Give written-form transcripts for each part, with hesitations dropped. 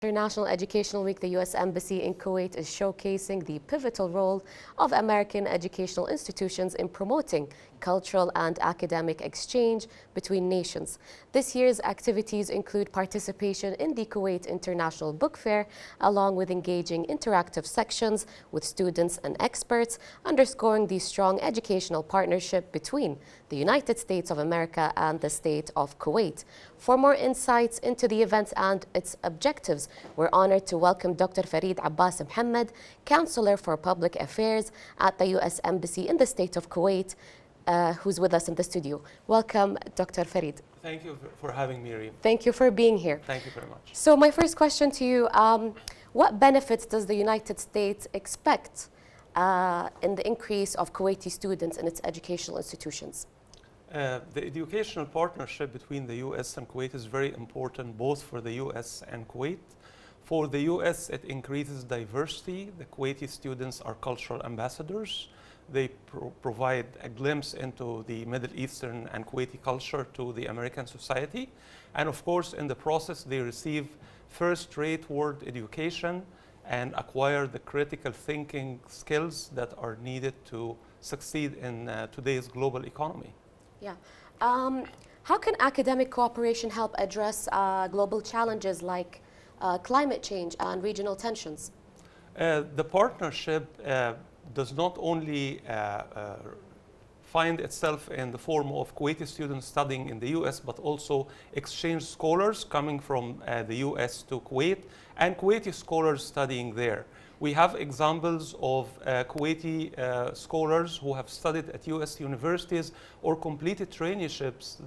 International Educational Week, the U.S. Embassy in Kuwait is showcasing the pivotal role of American educational institutions in promoting cultural and academic exchange between nations. This year's activities include participation in the Kuwait International Book Fair, along with engaging interactive sections with students and experts, underscoring the strong educational partnership between the United States of America and the state of Kuwait. For more insights into the event and its objectives, we're honored to welcome Dr. Farid Abbas Mohammed, Counselor for Public Affairs at the U.S. Embassy in the state of Kuwait, who's with us in the studio. Welcome, Dr. Farid. Thank you for having me, Reem. Thank you for being here. Thank you very much. So my first question to you, what benefits does the United States expect in the increase of Kuwaiti students in its educational institutions? The educational partnership between the U.S. and Kuwait is very important, both for the U.S. and Kuwait. For the U.S., it increases diversity. The Kuwaiti students are cultural ambassadors. They provide a glimpse into the Middle Eastern and Kuwaiti culture to the American society. And of course, in the process, they receive first-rate world education and acquire the critical thinking skills that are needed to succeed in today's global economy. Yeah. How can academic cooperation help address global challenges like climate change and regional tensions? The partnership does not only find itself in the form of Kuwaiti students studying in the U.S., but also exchange scholars coming from the U.S. to Kuwait and Kuwaiti scholars studying there. We have examples of Kuwaiti scholars who have studied at U.S. universities or completed traineeships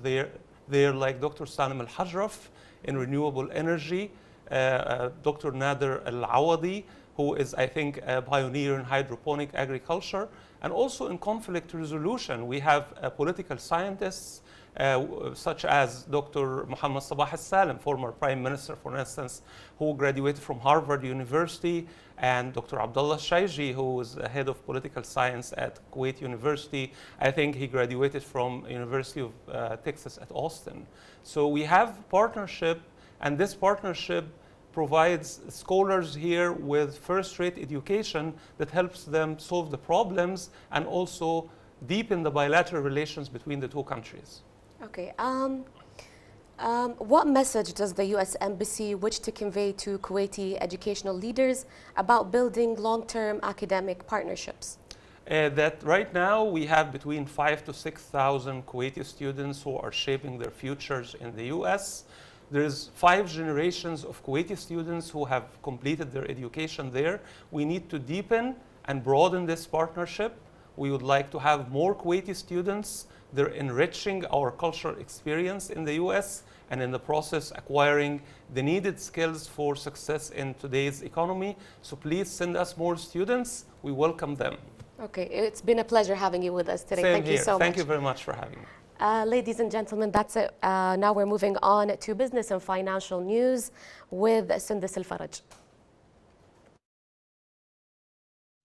there like Dr. Salim Al-Hajraf in renewable energy, Dr. Nader Al-Awadi, who is, I think, a pioneer in hydroponic agriculture, and also in conflict resolution. We have political scientists such as Dr. Muhammad Sabah al-Salim, former Prime Minister, for instance, who graduated from Harvard University, and Dr. Abdullah Shaiji, who is the head of political science at Kuwait University. I think he graduated from University of Texas at Austin. So we have partnership, and this partnership provides scholars here with first-rate education that helps them solve the problems and also deepen the bilateral relations between the two countries. Okay. What message does the U.S. Embassy wish to convey to Kuwaiti educational leaders about building long-term academic partnerships? That right now we have between 5,000 to 6,000 Kuwaiti students who are shaping their futures in the U.S. There's 5 generations of Kuwaiti students who have completed their education there. We need to deepen and broaden this partnership. We would like to have more Kuwaiti students. They're enriching our cultural experience in the U.S. and in the process acquiring the needed skills for success in today's economy. So please send us more students. We welcome them. Okay, it's been a pleasure having you with us today. Same Thank you so much. Thank you very much for having me. Ladies and gentlemen, that's it. Now we're moving on to business and financial news with Sundus Al Faraj.